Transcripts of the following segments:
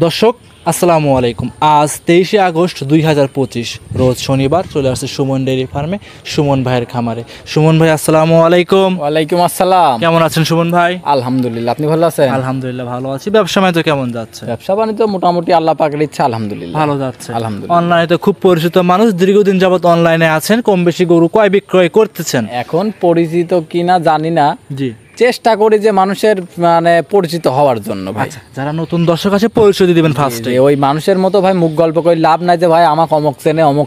দর্শক আসসালামু আলাইকুম। আজ 23শে আগস্ট 2025 রোজ শনিবার চলে আসছে সুমন ডেইরি ফার্মে সুমন ভাইয়ের খামারে। সুমন ভাই আসসালামু আলাইকুম। ওয়ালাইকুম আসসালাম। কেমন আছেন সুমন ভাই? আলহামদুলিল্লাহ, আপনি ভালো আছেন? আলহামদুলিল্লাহ ভালো আছি। ব্যবসা বাণিজ্য কেমন যাচ্ছে? ব্যবসা বাণিজ্য মোটামুটি আল্লাহ পাকের ইচ্ছা আলহামদুলিল্লাহ ভালো যাচ্ছে আলহামদুলিল্লাহ। অনলাইনে তো খুব পরিচিত মানুষ, দীর্ঘদিন যাবত অনলাইনে আছেন, কম বেশি গরু ক্রয় বিক্রয় করতেছেন। এখন পরিচিত কিনা জানি না, জি চেষ্টা করি যে মানুষের মানে পরিচিত হওয়ার জন্য ভাই। যারা নতুন দর্শক আছে পরিচয় দিয়ে দিবেন ফার্স্টে। ওই মানুষের মতো ভাই মুখ গল্প করে লাভ নাই যে ভাই আমাকে অমুক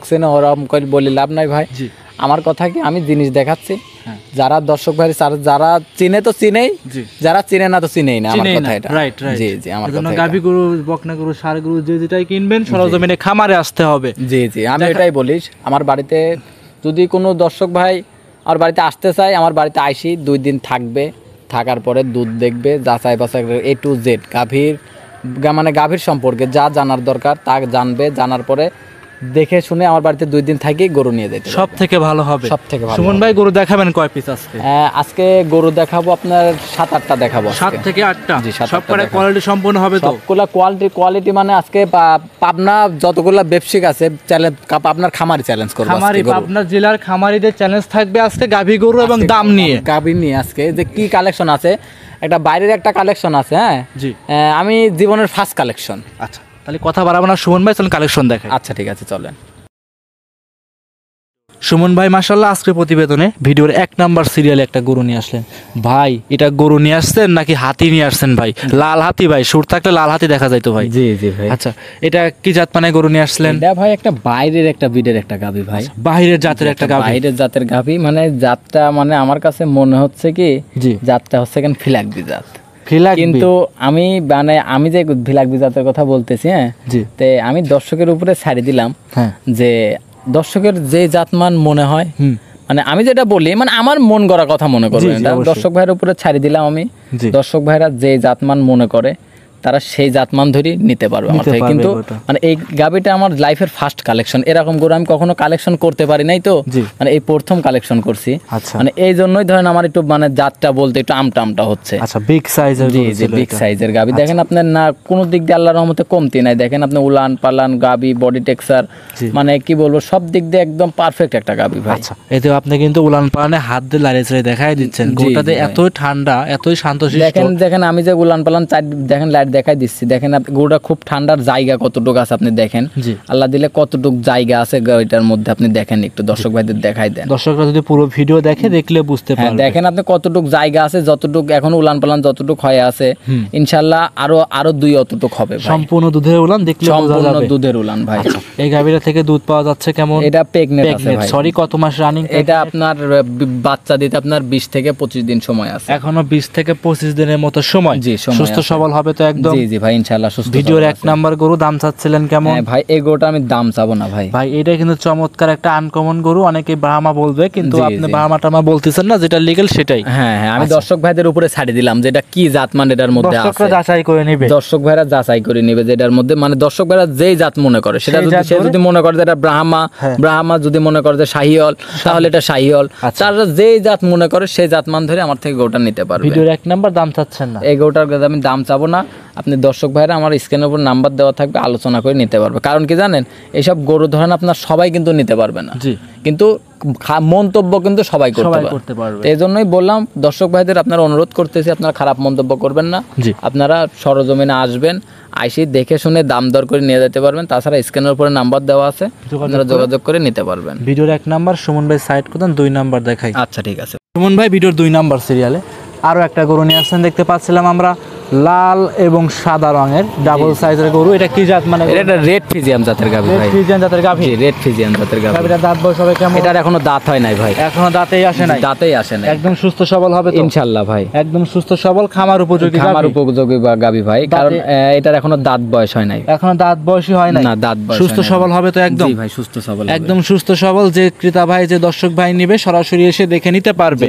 চেনে ওরকম করে বলি লাভ নাই ভাই। আমার কথা কি, আমি জিনিস দেখাচ্ছি, যারা দর্শক ভাই যারা চিনে তো চিনেই, যারা চিনে না তো চিনেই না। আমার কথা এটা। Right right. জি জি, আমার কথা। গাভী গরু, বকনা গরু, ষাঁড় গরু যে যেটাই কিনবেন সরজমিনে খামারে আসতে হবে। জি জি, আমি এটাই বলিস। আমার বাড়িতে যদি কোনো দর্শক ভাই আমার বাড়িতে আসতে চায়, আমার বাড়িতে আইসি 2 দিন থাকবে, থাকার পরে দুধ দেখবে, যাচাই বাছাই A to Z গাভীর সম্পর্কে যা জানার দরকার তা জানবে, জানার পরে দেখে শুনে আমার বাড়িতে 2 দিন থাকি গরু নিয়ে যেতে সব থেকে ভালো হবে। সব থেকে ভালো। সুমন ভাই গরু দেখাবেন কয় পিস আজকে? আজকে গরু দেখাবো আপনার 7-8টা দেখাবো। 7 থেকে 8টা। জি, সব করে কোয়ালিটি সম্পূর্ণ হবে তো? সবগুলা কোয়ালিটি মানে আজকে পাবনা যতগুলা ব্যবসায়িক আছে চ্যালেঞ্জ, আপনার খামারি চ্যালেঞ্জ করব। খামারি পাবনা জেলার খামারিদের চ্যালেঞ্জ থাকবে আজকে গাভী গরু এবং দাম নিয়ে। গাভী নিয়ে আজকে যে কি কালেকশন আছে, একটা বাইরের একটা কালেকশন আছে। হ্যাঁ জি, আমি জীবনের ফার্স্ট কালেকশন। আচ্ছা তাহলে কথা বাড়াবো না, সুমন ভাই চলুন কালেকশন দেখাই। আচ্ছা ঠিক আছে, চলেন। সুমন ভাই মাশাআল্লাহ আজকের প্রতিবেদনে ভিডিওর 1 নাম্বার সিরিয়ালে একটা গরু নিয়ে আসলেন। ভাই এটা গরু নিয়ে আসছেন নাকি হাতি নিয়ে আসছেন ভাই? লাল হাতি ভাই, সুর থাকলে লাল হাতি দেখা যাইতো ভাই। জি জি ভাই। আচ্ছা এটা কি জাত মানে গরু নিয়ে আসলেন? এটা ভাই একটা বাইরের একটা বিডের একটা গাভী ভাই। বাইরের জাতের একটা গাভী? বাইরের জাতের গাভী, মানে জাতটা মানে আমার কাছে মনে হচ্ছে কি জাতটা হচ্ছে কেন ফিলাকবি জাত। কিন্তু আমি যে ফিলাকবি জাতের কথা বলতেছি, হ্যাঁ তে আমি দর্শকের উপরে ছাড়ি দিলাম যে দর্শকের যে জাতমান মনে হয়, মানে আমি যেটা বলি মানে আমার মন গড়া কথা মনে করবেন, দর্শক ভাইয়ের উপরে ছাড়ি দিলাম আমি। দর্শক ভাইরা যে জাতমান মনে করে তারা সেই জাতমান ধরে নিতে পারবে আমার থেকে। কিন্তু মানে এই গাভীটা আমার লাইফের ফার্স্ট কালেকশন। এরকম গরু আমি কখনো কালেকশন করতে পারি নাই, তো মানে এই প্রথম কালেকশন করছি। মানে এই জন্যই ধরেন আমার একটু মানে জাতটা বলতে একটু আমটা হচ্ছে। আচ্ছা বিগ সাইজের? জি জি, বিগ সাইজের গাভী। দেখেন আপনার না কোনো দিক দিয়ে আল্লাহর রহমতে কমতি নাই। দেখেন আপনি উলান পালান গাভী, বডি টেক্সচার, মানে কি বলবো সব দিক দিয়ে একদম পারফেক্ট একটা গাভী ভাই। আচ্ছা এতে আপনি কিন্তু উলান পালানে হাত দিয়ে লাড়িয়ে ছেড়ে দেখাই দিচ্ছেন। গরুটাতে এতই ঠান্ডা, এতই শান্তশিষ্ট। দেখেন আমি যে উলান পালান দেখেন লাইট দেখাই দিচ্ছি। দেখেন গরুটা খুব ঠান্ডার জায়গা কতটুকু আছে আপনি দেখেন, আল্লাহ দিলে কতটুকু জায়গা আছে গাড়িটার মধ্যে আপনি দেখেন, একটু দর্শক ভাইদের দেখাই দেন। দর্শকরা যদি পুরো ভিডিও দেখলে বুঝতে পারবে। দেখেন আপনি কতটুকু জায়গা আছে, যতটুকু এখন উলান পালান যতটুকু হয়ে আছে, ইনশাআল্লাহ আরো 2 অতটুকু হবে ভাই। সম্পূর্ণ দুধের উলান, দেখলে বোঝা যাবে সম্পূর্ণ দুধের উলান ভাই। এই গাভীরা থেকে দুধ পাওয়া যাচ্ছে কেমন? এটা প্রেগনেন্ট আছে ভাই। সরি কত মাস রানিং? এটা আপনার বাচ্চা দিতে আপনার 20 থেকে 25 দিন সময় আছে। এখনো 20 থেকে 25 দিনের মতো সময়। জি, সুস্থ সবল হবে তো একদম? জি জি ভাই ইনশাআল্লাহ সুস্থ। ভিডিওর 1 নাম্বার গরু দাম চাচ্ছিলেন কেমন? ভাই এই গরুটা আমি দাম চাবো না ভাই। ভাই এটা কিন্তু চমৎকার একটা আনকমন গরু। অনেকে ব্রাহ্মা বলবে, কিন্তু আপনি ব্রাহ্মাটামা বলতেছেন না, যেটা লিগ্যাল সেটাই। হ্যাঁ আমি দর্শক ভাইদের উপরে ছাড়ি দিলাম যেটা কি জাতমান এটার মধ্যে আছে। দর্শকরা যাচাই করে নেবে। দর্শক ভাইরা যাচাই করে নেবে যেটার মধ্যে, মানে দর্শক ভাইরা যেই জাত মনে করে সেটা যদি মনে করে যে এটা ব্রাহ্মা যদি মনে করে যে শাহিওয়াল, তাহলে এটা শাহিওয়াল। তারা যেই জাত মনে করে সেই জাতমান ধরে আমার থেকে গরুটা নিতে পারবে। ভিডিওর 1 নাম্বার দাম চাচ্ছেন না? এই গরুটার আমি দাম চাবো না। আপনি দর্শক ভাইরা আমার স্ক্রিনের উপর নাম্বার দেওয়া থাকবে, আলোচনা করে নিতে পারবে। কারণ কি জানেন, এইসব গরু ধরেন আপনার সবাই কিন্তু নিতে পারবে না, কিন্তু মন্তব্য কিন্তু সবাই করতে পারবে। এই জন্যই বললাম দর্শক ভাইদের আপনারা অনুরোধ করতেছি, আপনারা খারাপ মন্তব্য করবেন না। আপনারা সরজমিনে আসবেন, আইসি দেখে শুনে দাম দর করে নিয়ে যেতে পারবেন। তাছাড়া স্ক্রিনের উপরে নাম্বার দেওয়া আছে, আপনারা যোগাযোগ করে নিতে পারবেন। ভিডিওর 1 নাম্বার সুমন ভাই সাইড করতেন, 2 নাম্বার দেখাই। আচ্ছা ঠিক আছে। সুমন ভাই ভিডিওর 2 নাম্বার সিরিয়ালে আরো একটা গরু নিয়ে আসছেন, দেখতে পাচ্ছিলাম আমরা লাল এবং সাদা রঙের ডাবল সাইজের গরু। এটা কি জাত মানে? এটা রেড ফিজিয়াম জাতের গাভী ভাই। রেড ফিজিয়াম জাতের গাভী? জি রেড ফিজিয়াম জাতের গাভী। গাভীটা দাঁত বয়স হবে কেমন? এটার এখনো দাঁত হয় নাই ভাই। এখনো দাঁতেই আসে নাই? দাঁতেই আসে নাই। একদম সুস্থ সবল হবে তো ইনশাআল্লাহ ভাই? একদম সুস্থ সবল খামার উপযোগী গাভী ভাই। কারণ এটার এখনো দাঁত বয়স হয় নাই। এখনো দাঁত বয়সই হয় নাই? না দাঁত বয়স। সুস্থ সবল হবে তো একদম? জি ভাই সুস্থ সবল, একদম সুস্থ সবল। যে ক্রেতা ভাই যে দর্শক ভাই নিবে সরাসরি এসে দেখে নিতে পারবে।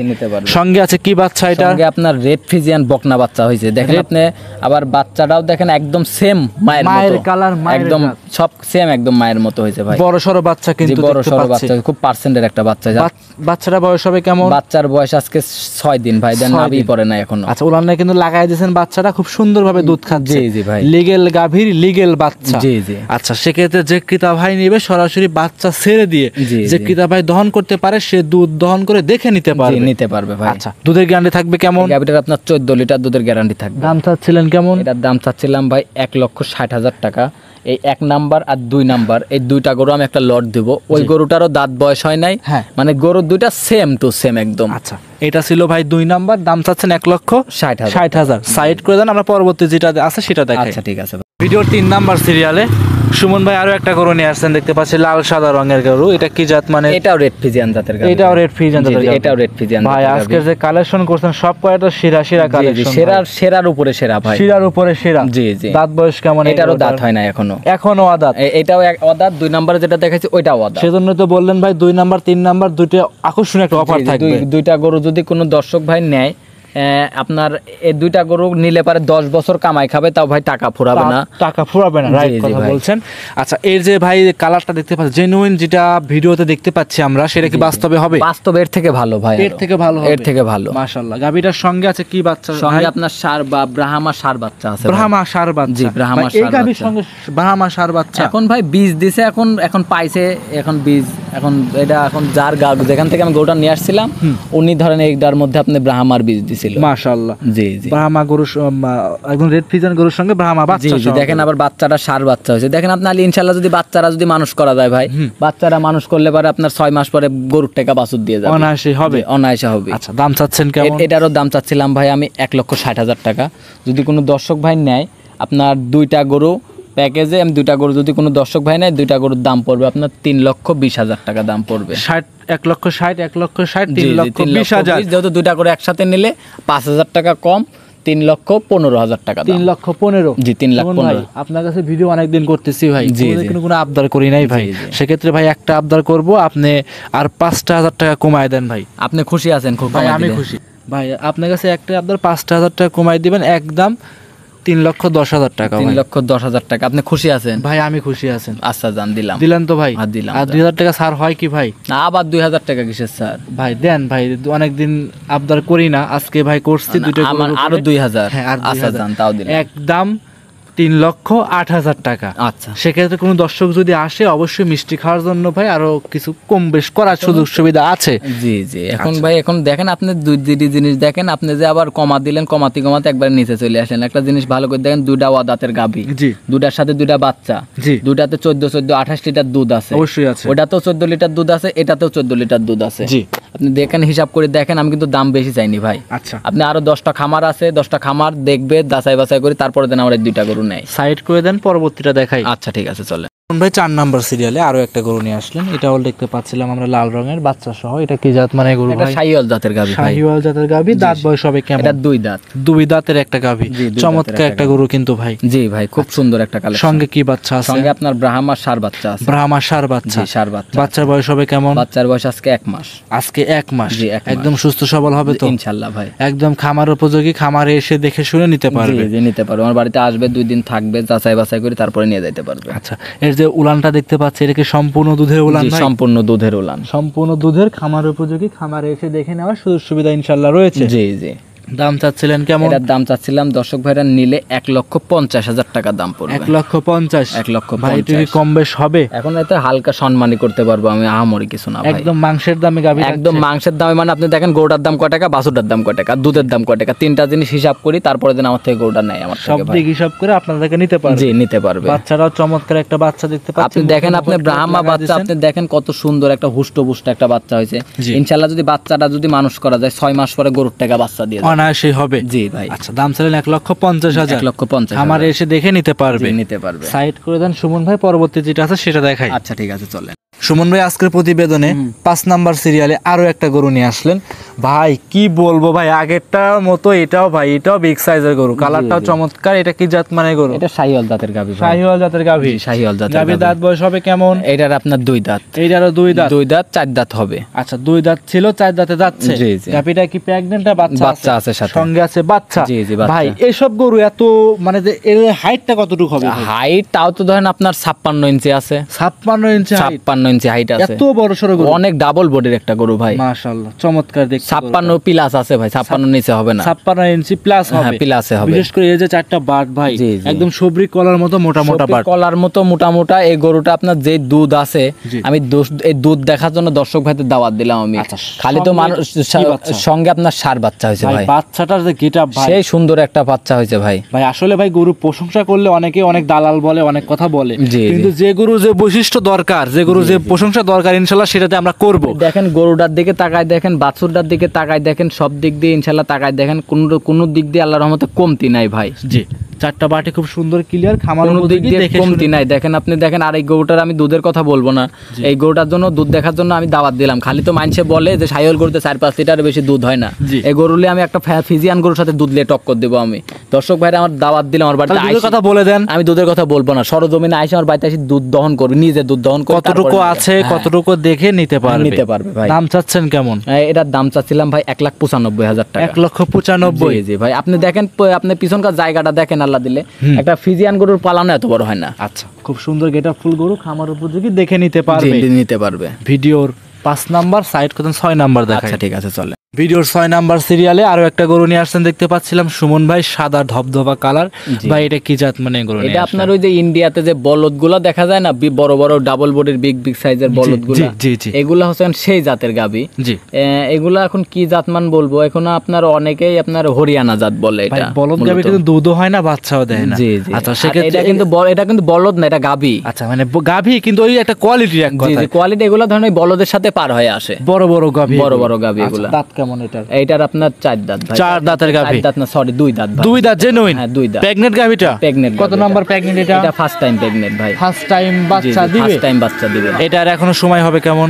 সঙ্গে আছে কি বাচ্চা? এটা সঙ্গে আপনার রেড ফিজিয়ান বকনা বাচ্চা হয়েছে। দেখেন আপনি আবার বাচ্চাটাও দেখেন একদম সেম মায়ের মতো কালার, একদম সব সেম একদম মায়ের মতো হয়েছে ভাই। বড় সরো বাচ্চা কিন্তু বড় সরো বাচ্চা, খুব পার্সেন্টের একটা বাচ্চা। বাচ্চাটা বয়স হবে কেমন? বাচ্চার বয়স আজকে 6 দিন ভাই, দেন নাভি পড়ে না এখনো। আচ্ছা, উলানে কিন্তু লাগাই দিয়েছেন, বাচ্চাটা খুব সুন্দরভাবে দুধ খাচ্ছে। জি জি ভাই, লিগেল গাভীর লিগেল বাচ্চা। জি জি। আচ্ছা, সেক্ষেত্রে যে ক্রেতা ভাই নেবে সরাসরি বাচ্চা ছেড়ে দিয়ে যে ক্রেতা ভাই দহন করতে পারে সে দুধ দহন করে দেখে নিতে পারবে ভাই। আচ্ছা, দুধের গ্যারান্টি থাকবে কেমন? গাভীটার আপনার 14 লিটার দুধের গ্যারান্টি থাকবে। দাম চাচ্ছিলেন কেমন? এটার দাম চাচ্ছিলাম ভাই 1,60,000 টাকা। এই 1 নাম্বার আর 2 নাম্বার এই দুইটা গরু আমি একটা লট দেব। ওই গরুটারও দাঁত বয়স হয় নাই, মানে গরুর দুইটা সেম টু সেম একদম। আচ্ছা, এটা ছিল ভাই 2 নাম্বার, দাম চাচ্ছেন 1,60,000। সাইড করে দেন, আমরা পরবর্তী যেটা আছে সেটা দেখাই। আচ্ছা ঠিক আছে। ভিডিওর 3 নাম্বার সিরিয়ালে সুমন ভাই আরো একটা গরু নিয়ে আসছেন, দেখতে পাচ্ছি লাল সাদা রঙের গরু। এটা কি জাত? মানে এটাও রেড ফিজিয়ান জাতের গাভী। এটাও রেড ফিজিয়ান জাতের গাভী। এটাও রেড ফিজিয়ান ভাই আজকে যে কালেকশন করছেন সব কয়টা সেরা কালেকশন। সেরার উপরে সেরা ভাই, সেরার উপরে সেরা। জি জি। দাঁত বয়স কেমন? এটারও দাঁত হয় না এখনো আদাত। এটাও অদাঁত। 2 নম্বরে যেটা দেখাচ্ছি ওইটাও অদাঁত। সেজন্য তো বললেন ভাই 2 নাম্বার 3 নাম্বার দুইটা আকর্ষণীয় একটা অফার থাকবে। দুইটা গরু যদি কোনো দর্শক ভাই নেয়, আপনার এই দুইটা গরু নিলে পারে 10 বছর কামাই খাবে, তাও ভাই টাকা ফুরাবে না। রাইট কথা বলছেন। আচ্ছা, এর যে ভাই কালারটা দেখতে পাচ্ছি জেনুইন, যেটা ভিডিওতে দেখতে পাচ্ছি আমরা, সেটা কি বাস্তবে হবে? বাস্তবে এর থেকে ভালো ভাই, এর থেকে ভালো মাশাআল্লাহ। গাভীটার সঙ্গে আছে কি বাচ্চা? সঙ্গে আপনার ষাঁড় বা ব্রাহ্মা ষাঁড় বাচ্চা আছে। ব্রাহ্মা ষাঁড় বাচ্চা। জি, ব্রাহ্মা ষাঁড়। এই গাভীর সঙ্গে ব্রাহ্মা ষাঁড় বাচ্চা এখন ভাই বীজ দিছে, এখন পাইছে, এখন বীজ, এখন এটা এখন যার যেখান থেকে আমি গরুটা নিয়ে আসছিলাম উনি ধরেন এইটার মধ্যে আপনি ব্রাহ্মার বীজ দিছিল। মাশাআল্লাহ। জি জি। ব্রাহ্মা গরু একদম রেড ফিজিয়ান গরুর সঙ্গে ব্রাহ্মা বাচ্চা। জি, দেখেন আবার বাচ্চাটা ষাঁড় বাচ্চা হয়েছে। দেখেন আপনি ইনশাআল্লাহ যদি বাচ্চারা যদি মানুষ করা যায় ভাই, বাচ্চারা মানুষ করলে পারে আপনার 6 মাস পরে গরুর টাকা বাছুর দিয়ে যাবে, অনায়াসে হবে। আচ্ছা, দাম চাচ্ছেন কেমন? এটারও দাম চাচ্ছিলাম ভাই আমি 1,60,000 টাকা। যদি কোনো দর্শক ভাই নেয়, আপনার 2টা গরু প্যাকেজে আমি 2টা গরু যদি কোনো দর্শক ভাই নেয়, 2টা গরুর দাম পড়বে আপনার 3,20,000 টাকা দাম পড়বে। 1,60,000 3,20,000। যেহেতু 2টা করে একসাথে নিলে 5,000 টাকা কম, 3,15,000 টাকা। 3,15,000? জি, 3,15,000। আপনার কাছে ভিডিও অনেকদিন করতেছি ভাই, কোনো আবদার করি নাই ভাই। সেক্ষেত্রে ভাই একটা আবদার করব, আপনি আর 5,000 টাকা কমায় দেন ভাই। আপনি খুশি আছেন? খুব ভাই আমি খুশি ভাই। আপনার কাছে একটা আবদার, 5,000 টাকা কমাই দিবেন, একদম 3,10,000 টাকা। 3,10,000 টাকা। আপনি খুশি আছেন? ভাই আমি খুশি আছেন। আচ্ছা জান, দিলেন তো ভাই? দিলাম। আর 2,000 টাকা ছাড় হয় কি ভাই? না, আবার 2,000 টাকা কিসের স্যার? ভাই দেন ভাই, অনেকদিন আবদার করি না, আজকে ভাই করছি। দুটো আরো 2,000। হ্যাঁ, আচ্ছা জান, তাও দিলাম। একদম 3,08,000 টাকা। আচ্ছা, সেক্ষেত্রে কোনো দর্শক যদি আসে অবশ্যই মিষ্টি খাওয়ার জন্য ভাই আরো কিছু কম বেশ করার সুযোগ সুবিধা আছে। জি জি। এখন ভাই এখন দেখেন আপনি দুইটি জিনিস দেখেন, আপনি যে আবার কমা দিলেন, কমাতে একবার নিচে চলে আসেন। একটা জিনিস ভালো করে দেখেন, 2টা দাঁতের গাভী, দুটার সাথে 2টা বাচ্চা, দুটাতে 14 28 লিটার দুধ আছে। অবশ্যই আছে। ওটাতেও 14 লিটার দুধ আছে, এটাতেও 14 লিটার দুধ আছে। জি, আপনি দেখেন, হিসাব করে দেখেন। আমি কিন্তু দাম বেশি চাইনি ভাই। আচ্ছা, আপনি আরো 10টা খামার আছে, 10টা খামার দেখবে, যাচাই বাছাই করে তারপরে দেন আমার এই 2টা গরু নেই। সাইড করে দেন, পরবর্তীটা দেখাই। আচ্ছা ঠিক আছে, চলে ভাই। 4 নাম্বার সিরিয়ালে আরো একটা গরু নিয়ে আসলেন। এটাও দেখতে পাচ্ছিলাম আমরা লাল রঙের বাচ্চা সহ। এটা কি জাত? মানে গরু ভাই শাহিওয়াল জাতের গাভী। শাহিওয়াল জাতের গাভী। দাঁত বয়স হবে কেমন? এটা 2 দাঁতের একটা গাভী। চমৎকার একটা গরু কিন্তু ভাই। জি ভাই, খুব সুন্দর একটা কালেকশন। সঙ্গে কি বাচ্চা আছে? সঙ্গে আপনার ব্রাহ্মা ষাঁড় বাচ্চা আছে। ব্রাহ্মা ষাঁড় বাচ্চা। জি, ষাঁড় বাচ্চা। বাচ্চার বয়স হবে কেমন? বাচ্চার বয়স আজকে 1 মাস। আজকে 1 মাস। জি, একদম সুস্থ সবল হবে তো ইনশাআল্লাহ ভাই। একদম খামার উপযোগী, খামারে এসে দেখে শুনে নিতে পারবে। জি, নিতে পারবে। আমার বাড়িতে আসবে, 2 দিন থাকবে, যাচাই বাছাই করে তারপরে নিয়ে যেতে পারবে। আচ্ছা, এর যে উলানটা দেখতে পাচ্ছি, এটা কি সম্পূর্ণ দুধের উলান? সম্পূর্ণ দুধের উলান, সম্পূর্ণ দুধের, খামার উপযোগী, খামারে এসে দেখে নেওয়ার সুযোগ সুবিধা ইনশাআল্লাহ রয়েছে। জি জি। দাম চাচ্ছিলেন কেমন? এটার দাম চাচ্ছিলাম দর্শক ভাইরা নিলে 1,50,000 টাকা দাম পড়বে। 1,50,000? 1,50,000। ভাই এটা কি কম বেশ হবে? এখন এতে হালকা সম্মানই করতে পারবো আমি, আহামরি কিছু না ভাই। একদম মাংসের দামে গাভী, একদম মাংসের দামে। মানে আপনি দেখেন গরুটার দাম কয় টাকা, বাছুরটার দাম কয় টাকা, দুধের দাম কয় টাকা, 3টা জিনিস হিসাব করি, তারপরে দিন আমার থেকে গরুটা নেয়। আমার সব দিক হিসাব করে আপনাদেরকে নিতে পারবে। জি, নিতে পারবে। বাচ্চাটাও চমৎকার একটা বাচ্চা দেখতে পাচ্ছেন। আপনি দেখেন, আপনি ব্রাহ্মা বাচ্চা, আপনি দেখেন কত সুন্দর একটা হুষ্টপুষ্ট একটা বাচ্চা হয়েছে। ইনশাআল্লাহ যদি বাচ্চাটা যদি মানুষ করা যায়, 6 মাস পরে গরুর টাকা বাচ্চা দিয়ে অনায়াসই হবে। জি ভাই। আচ্ছা, দাম চাইলেন 1,50,000। 1,50,000। আমার এসে দেখে নিতে পারবে। সাইড করে দেন সুমন ভাই, পরবর্তী যেটা আছে সেটা দেখাই। আচ্ছা ঠিক আছে, চলেন। সুমন ভাই আজকের প্রতিবেদনে 5 নাম্বার সিরিয়ালে আরো একটা গরু নিয়ে আসলেন ভাই। কি বলবো ভাই, আগেরটার মতো এটাও ভাই, এটাও বিগ সাইজের গরু, কালারটাও চমৎকার। এটা কি জাত মানে গরু? এটা শাহিওয়াল জাতের গাভী। শাহিওয়াল জাতের গাভী। শাহিওয়াল জাতের গাভী। দাঁত বয়স হবে কেমন? এটার আপনার 2 দাঁত। এইটারও 2 দাঁত। 2 দাঁত 4 দাঁত হবে। আচ্ছা, 2 দাঁত ছিল, 4 দাঁতে যাচ্ছে। জি জি। গাভীটা কি প্রেগন্যান্ট? বাচ্চা আছে সাথে, সঙ্গে আছে বাচ্চা। জি জি। ভাই এসব গরু এত মানে এর হাইটটা কতটুকু হবে? হাইট তাও তো ধরেন আপনার 56 ইঞ্চি আছে। 56 ইঞ্চি? 56 ইঞ্চি হাইট আছে। এত বড় সরো গরু, অনেক ডাবল বডির একটা গরু ভাই। মাশাআল্লাহ, চমৎকার দেখতে। 56 প্লাস আছে ভাই, 56 নিচে হবে না। 56 ইঞ্চি প্লাস হবে। হ্যাঁ, প্লাসে হবে। বিশেষ করে এই যে 4টা বাট ভাই, একদম সবরি কলার মতো মোটা মোটা বাট। কলার মতো মোটা মোটা এই গরুটা আপনার যে দুধ আছে, আমি এই দুধ দেখার জন্য দর্শক ভাইদের দাওয়াত দিলাম আমি। খালি তো মানুষ সঙ্গে আপনার সার বাচ্চা হয়েছে ভাই। বাচ্চাটার যে গেটআপ ভাই, সেই সুন্দর একটা বাচ্চা হয়েছে ভাই। ভাই আসলে ভাই গরু প্রশংসা করলে অনেকে অনেক দালাল বলে, অনেক কথা বলে, কিন্তু যে গরু যে বৈশিষ্ট্য দরকার, যে গরু যে প্রশংসা দরকার, ইনশাআল্লাহ সেটাতে আমরা করব। দেখেন গরুটার দিকে তাকায় দেখেন, বাছুরটার দিকে তাকায় দেখেন, সব দিক দিয়ে ইনশাআল্লাহ তাকায় দেখেন, কোনো দিক দিয়ে আল্লাহর রহমতে কমতি নাই ভাই। জি, 4টা বাটি খুব সুন্দর ক্লিয়ার, খামার কোনো দিক দিয়ে কমতি নাই। দেখেন আপনি দেখেন, আর এই গরুটার আমি দুধের কথা বলবো না, এই গরুটার জন্য দুধ দেখার জন্য আমি দাওয়াত দিলাম। খালি তো মানুষে বলে যে শাহিওয়াল গরুতে 4-5 লিটারের বেশি দুধ হয় না, এই গরুলে আমি একটা ফিজিয়ান গরুর সাথে দুধ নিয়ে টক্কর দেবো আমি। দর্শক ভাইরা আমার দাওয়াত দিলাম, আমার বাড়িতে দুধের কথা বলে দেন। আমি দুধের কথা বলবো না, সরজমিনে আইসে আমার বাড়িতে এসে দুধ দহন করবে, নিজে দুধ দহন করবে, কতটুকু আছে কতটুকু দেখে নিতে পারবে ভাই। দাম চাচ্ছেন কেমন? এটার দাম চাচ্ছিলাম ভাই 1,95,000 টাকা। 1,95,000? জি ভাই। আপনি দেখেন, আপনি পিছনকার জায়গাটা দেখেন, আল্লাহ দিলে একটা ফিজিয়ান গরুর পালানো এত বড় হয় না। আচ্ছা, খুব সুন্দর গেটআপ ফুল গরু, খামার উপযোগী, দেখে নিতে পারবে। ভিডিওর 5 নাম্বার সাইড করতেন, 6 নাম্বার দেখায়। আচ্ছা ঠিক আছে, চলে। ভিডিওর 6 নাম্বার সিরিয়ালে আরো একটা গরু নিয়ে আসছেন দেখতে পাচ্ছিলাম সুমন ভাই, সাদা ধবধবা কালার। ভাই এটা কি জাত মানে গরু? এটা আপনার ওই যে ইন্ডিয়াতে যে বলদগুলো দেখা যায় না, বড় বড় ডাবল বডির বিগ সাইজের বলদগুলো, এগুলা হচ্ছেন সেই জাতের গাবি। জি, এগুলা এখন কি জাত মান বলবো, এখন আপনার অনেকেই আপনার হরিয়ানা জাত বলে। এটা বলদ গাবি, কিন্তু দুধও হয় না, বাচ্চাও দেয় না। জি জি। আচ্ছা, সেক্ষেত্রে এটা কিন্তু বলদ না, এটা গাবি। আচ্ছা, মানে গাবি কিন্তু ওই একটা কোয়ালিটি, এক কথা। জি, কোয়ালিটি এগুলা ধরনের বলদের সাথে পার হয়ে আসে, বড় বড় গাবি, বড় গাবি এগুলা। দাঁত কেমন এটার? এইটার আপনার 4 দাঁত ভাই। 4 দাঁতের গাবি? 4 দাঁত না, সরি 2 দাঁত ভাই। 2 দাঁত জেনুইন? হ্যাঁ, 2 দাঁত। প্রেগন্যান্ট গাবিটা? প্রেগন্যান্ট। কত নাম্বার প্রেগন্যান্ট এটা? এটা ফার্স্ট টাইম প্রেগন্যান্ট ভাই। ফার্স্ট টাইম বাচ্চা দিবে? ফার্স্ট টাইম বাচ্চা দিবে। এটার এখনো সময় হবে কেমন?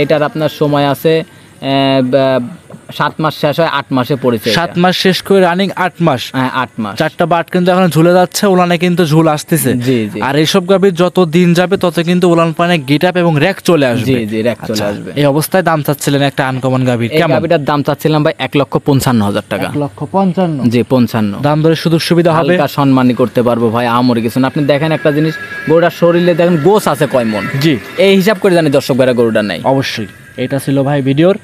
এটার আপনার সময় আছে 7 মাস শেষ হয় 8 মাসে পড়েছে। 7 মাস শেষ করে রানিং 8 মাস? হ্যাঁ, 8 মাস। 4টা বাট কিন্তু এখন ঝুলে যাচ্ছে, উলানে কিন্তু ঝুল আসতেছে। জি জি। আর এইসব গাভীর যত দিন যাবে তত কিন্তু উলান পানে গেটআপ এবং র‍্যাক চলে আসবে। জি জি, র‍্যাক চলে আসবে। এই অবস্থায় দাম চাচ্ছিলেন একটা আনকমন গাভীর কেমন? এই গাভীটার দাম চাচ্ছিলাম ভাই 1,55,000 টাকা। 1,55,000? জি, 55। দাম দরে সুযোগ সুবিধা হবে? হালকা সম্মানই করতে পারবো ভাই, আমরে কিছু না। আপনি দেখেন একটা জিনিস, গরুটার শরীরে দেখেন গোছ আছে কয় মন। জি, এই হিসাব করে জানি দর্শক ভাইরা গরুটা নাই। অবশ্যই। এটা ছিল ভাই ভিডিওর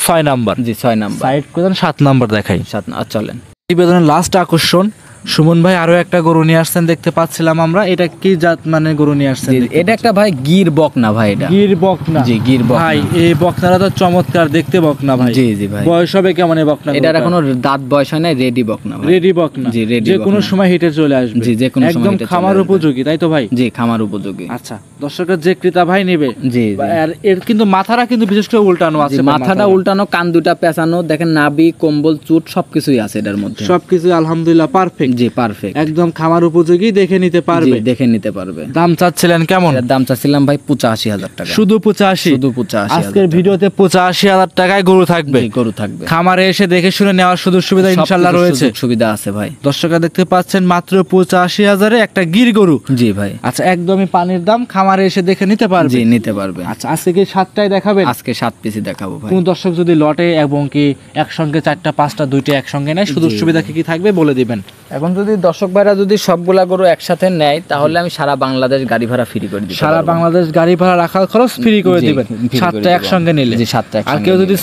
6 নাম্বার। জি, 6 নাম্বার। সাইড করে 7 নাম্বার দেখাই। 7 না, চলেন। প্রতিবেদনের লাস্ট আকর্ষণ, সুমন ভাই আরো একটা গরু নিয়ে আসছেন দেখতে পাচ্ছিলাম আমরা। এটা কি জাত মানে গরু নিয়ে আসছেন? এটা একটা ভাই গির বকনা ভাই। এটা গির বকনা? জি, গির বকনা ভাই। এই বকনারা তো চমৎকার দেখতে বকনা ভাই। জি জি ভাই। বয়স হবে কেমন এই বকনা? এটার এখনো দাঁত বয়স হয় নাই, রেডি বকনা ভাই। রেডি বকনা? জি, রেডি। যে কোনো সময় হিটে চলে আসবে? জি, যে কোনো সময় একদম খামার উপযোগী, তাই তো ভাই? জি, খামার উপযোগী। আচ্ছা, দর্শকের যে ক্রেতা ভাই নেবে, জি, আর এর কিন্তু মাথাটা কিন্তু বিশেষ করে উল্টানো আছে। মাথাটা উল্টানো, কান দুটা পেঁচানো, দেখেন নাভি, কম্বল, চুট সবকিছুই আছে এটার মধ্যে। সবকিছু আলহামদুলিল্লাহ পারফেক্ট। জি, পারফেক্ট। একদম খামার উপযোগী, দেখে নিতে পারবে। দেখে নিতে পারবে। দাম চাচ্ছিলেন কেমন? দাম চাচ্ছিলাম ভাই 85,000 টাকা। শুধু 85? শুধু 85,000। আজকের ভিডিওতে 85,000 টাকায় গরু থাকবে? গরু থাকবে। খামারে এসে দেখে শুনে নেওয়ার সুযোগ সুবিধা ইনশাআল্লাহ রয়েছে? সুবিধা আছে ভাই। দর্শকরা দেখতে পাচ্ছেন মাত্র 85,000-এ একটা গির গরু। জি ভাই। আচ্ছা, একদমই পানির দাম, খামারে এসে দেখে নিতে পারবে? জি, নিতে পারবে। আচ্ছা, আজকে কি 7টাই দেখাবেন? আজকে 7 পিসই দেখাবো ভাই। কোন দর্শক যদি লটে এবং কি একসঙ্গে 4টা 5টা 2টা একসঙ্গে নেয়, সুযোগ সুবিধা কি থাকবে বলে দিবেন? এখন যদি দর্শক ভাইরা যদি সবগুলা গরু একসাথে নেয়, তাহলে আমি সারা বাংলাদেশ গাড়ি ভাড়া ফ্রি করে দিই। সারা বাংলাদেশ গাড়ি ভাড়া রাখার খরচ ফ্রি করে দিবেন 7টা একসঙ্গে নিলে? জি, 7টা একসঙ্গে। আর কেউ যদি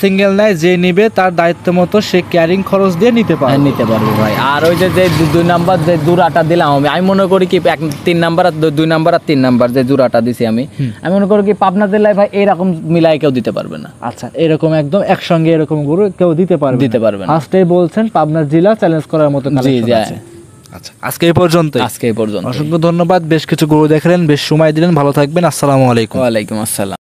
সিঙ্গেল নেয়, যে নিবে তার দায়িত্ব মতো সে ক্যারিং খরচ দিয়ে নিতে পারবে? নিতে পারবে ভাই। আর ওই যে 2 নাম্বার যে জোড়াটা দিলাম আমি মনে করি কি 3 নাম্বার আর 2 নাম্বার আর 3 নাম্বার যে জোড়াটা দিছি আমি মনে করি কি পাবনা জেলায় ভাই এরকম মিলাই কেউ দিতে পারবে না। আচ্ছা, এরকম একদম একসঙ্গে এরকম গরু কেউ দিতে পারবে না? ফার্স্টেই বলছেন পাবনা জেলা চ্যালেঞ্জ করার মতো কালেকশন আছে। আচ্ছা, আজকে এই পর্যন্ত। অসংখ্য ধন্যবাদ। বেশ কিছু গরু দেখলেন, বেশ সময় দিলেন, ভালো থাকবেন। আসসালামু আলাইকুম। ওয়ালাইকুম আসসালাম।